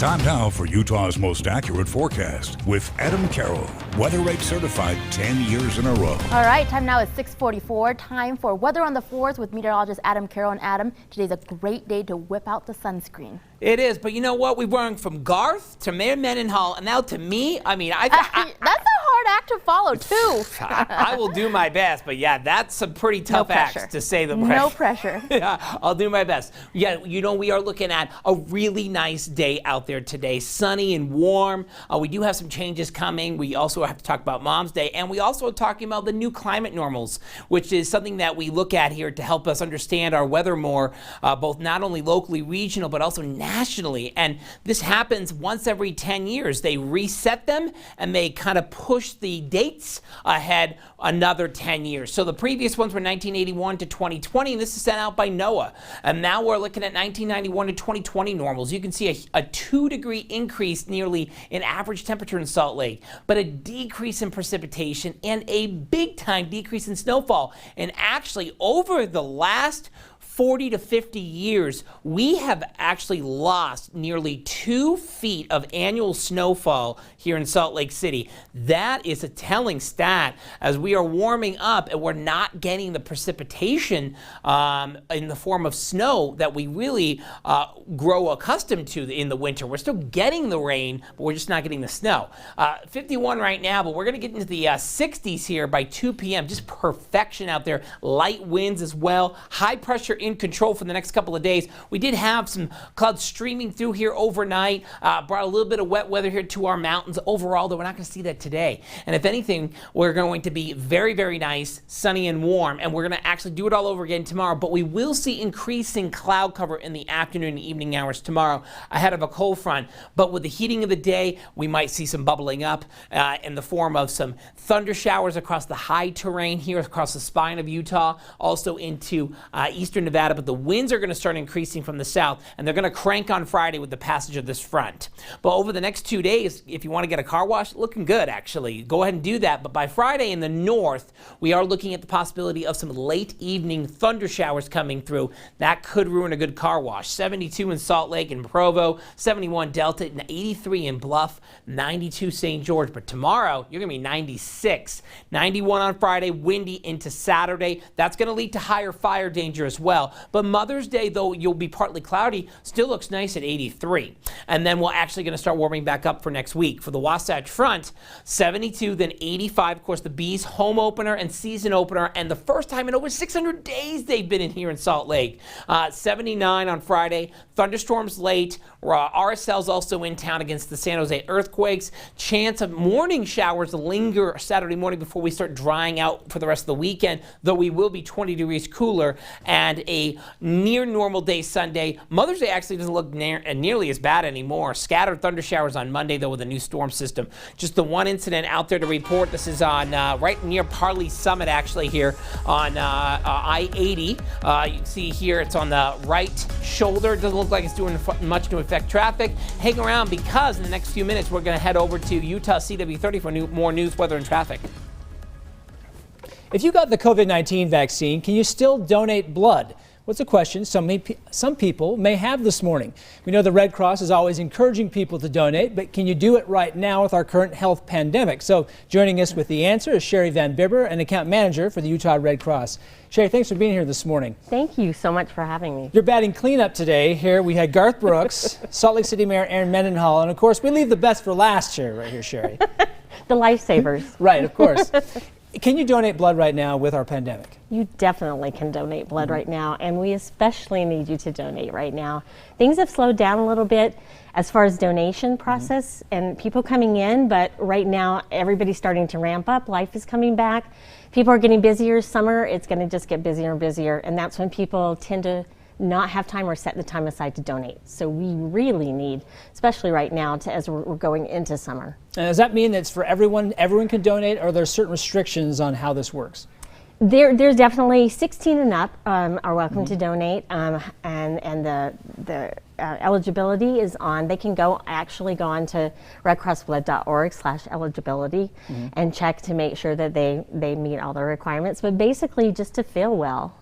Time now for Utah's most accurate forecast with Adam Carroll, Weather Rate certified 10 years in a row. All right, time now is 6:44. Time for Weather on the Fours with meteorologist Adam Carroll. And Adam, today's a great day to whip out the sunscreen. It is, but you know what? We're going from Garth to Mayor Mendenhall, and now to me. I mean, that's a hard act to follow, too. I will do my best, but yeah, that's some pretty tough acts, to say the least. No pressure. Yeah, I'll do my best. Yeah, you know, we are looking at a really nice day out there today, sunny and warm. We do have some changes coming. We also have to talk about Mom's Day, and we also are talking about the new climate normals, which is something that we look at here to help us understand our weather more, both not only locally, regional, but also nationally. And this happens once every 10 years. They reset them and they kind of push the dates ahead another 10 years. So the previous ones were 1981 to 2020, and this is sent out by NOAA. And now we're looking at 1991 to 2020 normals. You can see a 2-degree increase nearly in average temperature in Salt Lake, but a decrease in precipitation and a big time decrease in snowfall. And actually over the last 40 to 50 years, we have actually lost nearly 2 feet of annual snowfall here in Salt Lake City. That is a telling stat as we are warming up and we're not getting the precipitation in the form of snow that we really grow accustomed to in the winter. We're still getting the rain, but we're just not getting the snow. 51 right now, but we're going to get into the 60s here by 2 p.m. Just perfection out there. Light winds as well. High pressure in control for the next couple of days. We did have some clouds streaming through here overnight, brought a little bit of wet weather here to our mountains. Overall, though, we're not going to see that today. And if anything, we're going to be very, very nice, sunny and warm, and we're going to actually do it all over again tomorrow, but we will see increasing cloud cover in the afternoon and evening hours tomorrow ahead of a cold front. But with the heating of the day, we might see some bubbling up in the form of some thunder showers across the high terrain here across the spine of Utah, also into eastern Nevada, but the winds are going to start increasing from the south, and they're going to crank on Friday with the passage of this front. But over the next 2 days, if you want to get a car wash, looking good actually. Go ahead and do that. But by Friday in the north, we are looking at the possibility of some late evening thunder showers coming through. That could ruin a good car wash. 72 in Salt Lake and Provo, 71 Delta, and 83 in Bluff, 92 St. George. But tomorrow, you're going to be 96. 91 on Friday, windy into Saturday. That's going to lead to higher fire danger as well. But Mother's Day, though you'll be partly cloudy, still looks nice at 83. And then we're actually going to start warming back up for next week. For the Wasatch Front, 72, then 85. Of course, the Bees home opener and season opener, and the first time in over 600 days they've been in here in Salt Lake. 79 on Friday. Thunderstorms late. RSL's also in town against the San Jose Earthquakes. Chance of morning showers linger Saturday morning before we start drying out for the rest of the weekend, though we will be 20 degrees cooler, and a near normal day Sunday. Mother's Day actually doesn't look nearly as bad anymore. Scattered thunder showers on Monday, though, with a new storm system. Just the one incident out there to report. This is on right near Parley Summit, actually, here on I-80. You can see here it's on the right shoulder. It doesn't look like it's doing much to affect traffic. Hang around because in the next few minutes we're going to head over to Utah CW30 for more news, weather, and traffic. If you got the COVID-19 vaccine, can you still donate blood? What's a question some people may have this morning. We know the Red Cross is always encouraging people to donate, but can you do it right now with our current health pandemic? So joining us with the answer is Sherry Van Bibber, an account manager for the Utah Red Cross. Sherry, thanks for being here this morning. Thank you so much for having me. You're batting cleanup today. Here we had Garth Brooks, Salt Lake City Mayor Aaron Mendenhall, and of course we leave the best for last here, right here, Sherry. The lifesavers. Right, of course. Can you donate blood right now with our pandemic? You definitely can donate blood right now, and we especially need you to donate right now. Things have slowed down a little bit as far as donation process and people coming in, but right now everybody's starting to ramp up. Life is coming back. People are getting busier. Summer, it's going to just get busier and busier, and that's when people tend to not have time or set the time aside to donate. So we really need, especially right now, as we're going into summer. And does that mean that it's for everyone? Everyone can donate, or are there certain restrictions on how this works? There's definitely 16 and up are welcome to donate, and the eligibility is on. They can actually go on to redcrossblood.org/eligibility and check to make sure that they meet all the requirements. But basically, just to feel well.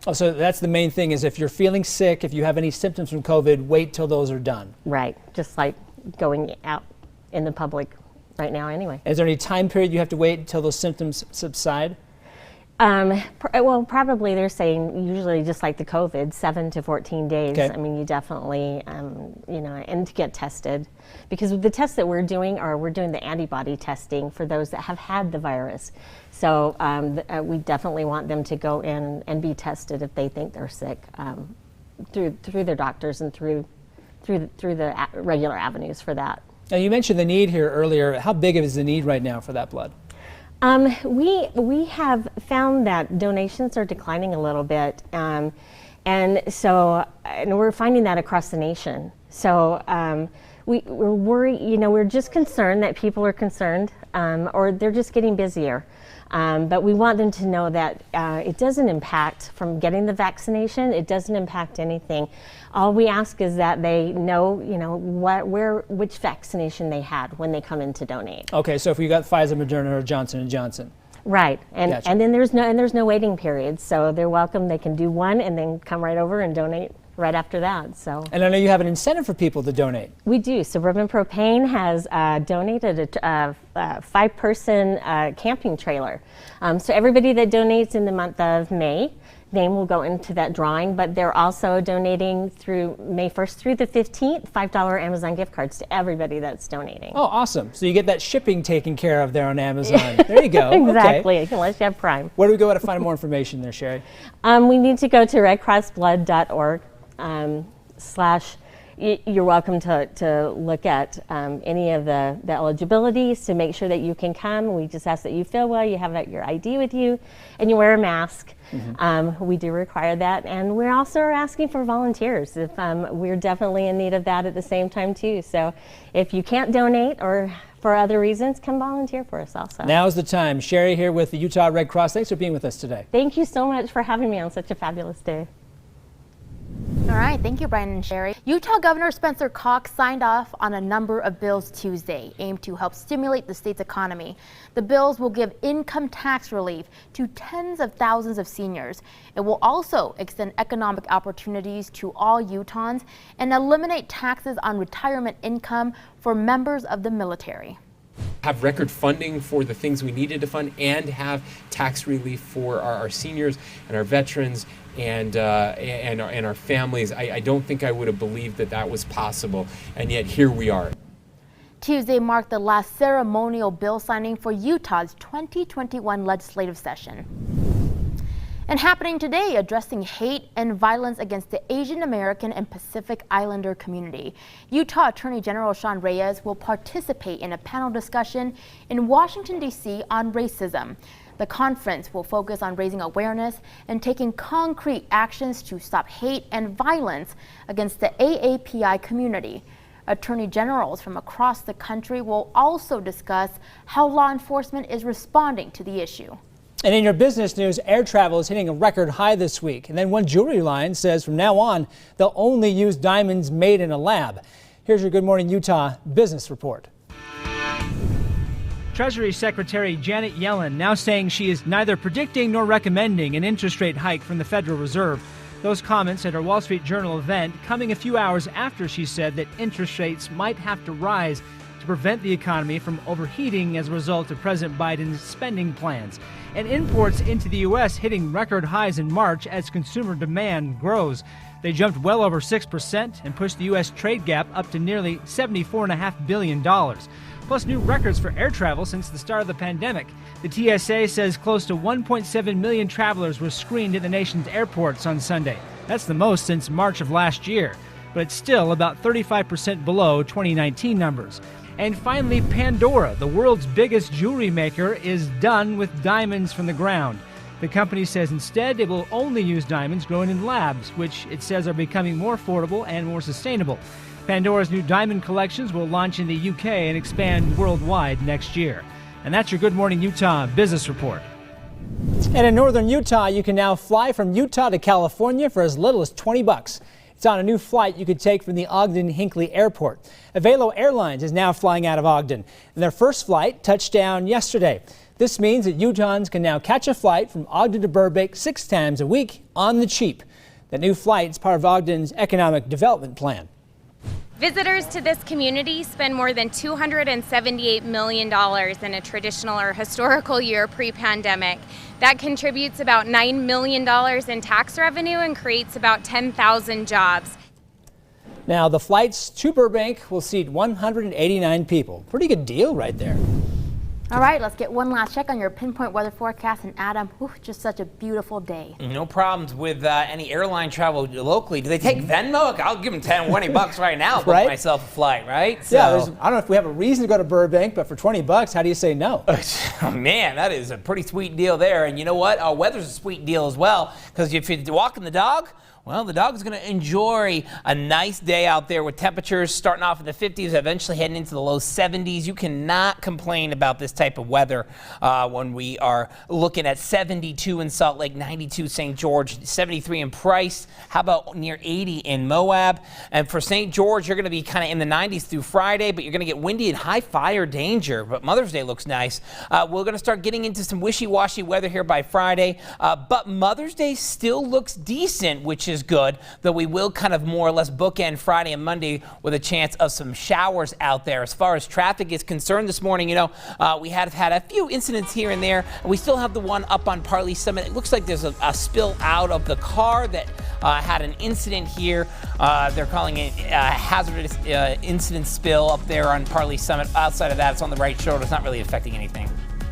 Oh, so that's the main thing, is if you're feeling sick, if you have any symptoms from COVID, wait till those are done. Right, just like going out in the public right now anyway. Is there any time period you have to wait until those symptoms subside? Well, probably they're saying usually just like the COVID, 7 to 14 days. Okay. I mean, you definitely, and to get tested. Because the tests that we're doing we're doing the antibody testing for those that have had the virus. So we definitely want them to go in and be tested if they think they're sick through their doctors and through the regular avenues for that. Now, you mentioned the need here earlier. How big is the need right now for that blood? We have found that donations are declining a little bit, and we're finding that across the nation. So we're worried. We're just concerned that people are concerned, or they're just getting busier. But we want them to know that it doesn't impact from getting the vaccination. It doesn't impact anything. All we ask is that they know, which vaccination they had when they come in to donate. Okay, so if we got Pfizer, Moderna, or Johnson & Johnson. Right, and Gotcha. and then there's no waiting period, so they're welcome. They can do one and then come right over and donate right after that. So. And I know you have an incentive for people to donate. We do. Suburban Propane has donated a 5-person camping trailer. So everybody that donates in the month of May, name will go into that drawing, but they're also donating through May 1st through the 15th, $5 Amazon gift cards to everybody that's donating. Oh, awesome. So you get that shipping taken care of there on Amazon. There you go. Exactly, Okay. unless you have Prime. Where do we go to find more information there, Sherry? We need to go to redcrossblood.org you're welcome to look at any of the eligibilities to make sure that you can come. We just ask that you feel well, you have your ID with you, and you wear a mask. Mm-hmm. We do require that, and we're also asking for volunteers. If we're definitely in need of that at the same time too. So if you can't donate or for other reasons, come volunteer for us also. Now's the time. Sherry here with the Utah Red Cross. Thanks for being with us today. Thank you so much for having me on such a fabulous day. All right, thank you, Brian and Sherry. Utah Governor Spencer Cox signed off on a number of bills Tuesday aimed to help stimulate the state's economy. The bills will give income tax relief to tens of thousands of seniors. It will also extend economic opportunities to all Utahns and eliminate taxes on retirement income for members of the military. Have record funding for the things we needed to fund and have tax relief for our seniors and our veterans and our families. I don't think I would have believed that was possible, and yet here we are. Tuesday marked the last ceremonial bill signing for Utah's 2021 legislative session. And happening today, addressing hate and violence against the Asian American and Pacific Islander community. Utah Attorney General Sean Reyes will participate in a panel discussion in Washington, D.C. on racism. The conference will focus on raising awareness and taking concrete actions to stop hate and violence against the AAPI community. Attorney generals from across the country will also discuss how law enforcement is responding to the issue. And in your business news, air travel is hitting a record high this week. And then one jewelry line says from now on, they'll only use diamonds made in a lab. Here's your Good Morning Utah business report. Treasury Secretary Janet Yellen now saying she is neither predicting nor recommending an interest rate hike from the Federal Reserve. Those comments at her Wall Street Journal event coming a few hours after she said that interest rates might have to rise to prevent the economy from overheating as a result of President Biden's spending plans. And imports into the U.S. hitting record highs in March as consumer demand grows. They jumped well over 6% and pushed the U.S. trade gap up to nearly $74.5 billion. Plus new records for air travel since the start of the pandemic. The TSA says close to 1.7 million travelers were screened at the nation's airports on Sunday. That's the most since March of last year, but it's still about 35% below 2019 numbers. And finally, Pandora, the world's biggest jewelry maker, is done with diamonds from the ground. The company says instead it will only use diamonds grown in labs, which it says are becoming more affordable and more sustainable. Pandora's new diamond collections will launch in the UK and expand worldwide next year. And that's your Good Morning Utah business report. And in northern Utah, you can now fly from Utah to California for as little as $20. It's on a new flight you could take from the Ogden-Hinckley Airport. Avelo Airlines is now flying out of Ogden, and their first flight touched down yesterday. This means that Utahns can now catch a flight from Ogden to Burbank 6 times a week on the cheap. The new flight is part of Ogden's economic development plan. Visitors to this community spend more than $278 million in a traditional or historical year pre-pandemic. That contributes about $9 million in tax revenue and creates about 10,000 jobs. Now, the flights to Burbank will seat 189 people. Pretty good deal right there. All right, let's get one last check on your pinpoint weather forecast. And Adam, just such a beautiful day. No problems with any airline travel locally. Do they take Venmo? I'll give them 10, 20 bucks right now. Book Right? myself a flight, right? Yeah, I don't know if we have a reason to go to Burbank, but for 20 bucks, how do you say no? Oh, man, that is a pretty sweet deal there. And you know what? Our weather's a sweet deal as well, because if you're walking the dog, well, the dog's going to enjoy a nice day out there with temperatures starting off in the 50s, eventually heading into the low 70s. You cannot complain about this type of weather when we are looking at 72 in Salt Lake, 92 St. George, 73 in Price. How about near 80 in Moab? And for St. George, you're going to be kind of in the 90s through Friday, but you're going to get windy and high fire danger. But Mother's Day looks nice. We're going to start getting into some wishy-washy weather here by Friday, but Mother's Day still looks decent, which is good, though we will kind of more or less bookend Friday and Monday with a chance of some showers out there. As far as traffic is concerned this morning, we have had a few incidents here and there. We still have the one up on Parley Summit. It looks like there's a spill out of the car that had an incident here. They're calling it a hazardous incident spill up there on Parley Summit. Outside of that, it's on the right shoulder. It's not really affecting anything.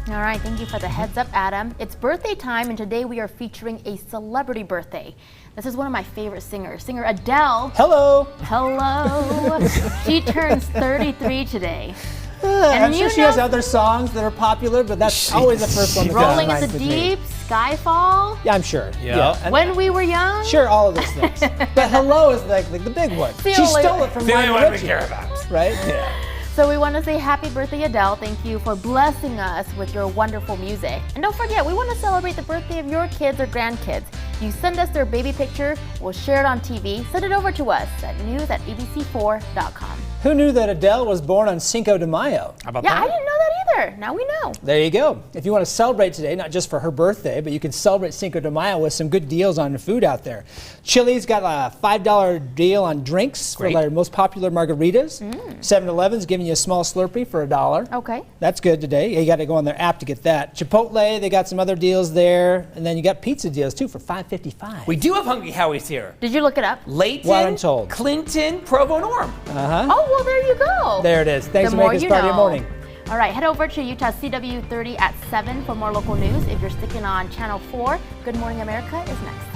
All right, thank you for the heads up, Adam. It's birthday time, and today we are featuring a celebrity birthday. This is one of my favorite singers, singer Adele. Hello. Hello. She turns 33 today. I'm sure she has other songs that are popular, but that's always the first one that comes to Rolling in mind the with me. Deep, Skyfall. Yeah, I'm sure. Yeah. And When We Were Young. sure, all of those things. But Hello is like the big one. The She only- stole it from The only Lionel one we Richie, care about. right? Yeah. So we want to say happy birthday, Adele. Thank you for blessing us with your wonderful music. And don't forget, we want to celebrate the birthday of your kids or grandkids. You send us their baby picture, we'll share it on TV. Send it over to us at news@abc4.com. Who knew that Adele was born on Cinco de Mayo? How about Yeah, that? I didn't know that either. Now we know. There you go. If you want to celebrate today, not just for her birthday, but you can celebrate Cinco de Mayo with some good deals on the food out there. Chili's got a $5 deal on drinks for their most popular margaritas. 7-Eleven's giving you a small Slurpee for $1. Okay. That's good today. You got to go on their app to get that. Chipotle, they got some other deals there. And then you got pizza deals too for $5.55. We do have Hungry Howie's here. Did you look it up? Layton, What I'm told. Clinton, Provo Norm. Uh-huh. Oh, well, there you go. There it is. Thanks The for more making you us part of your know. morning. All right, head over to Utah CW30 at 7 for more local news. If you're sticking on Channel 4, Good Morning America is next.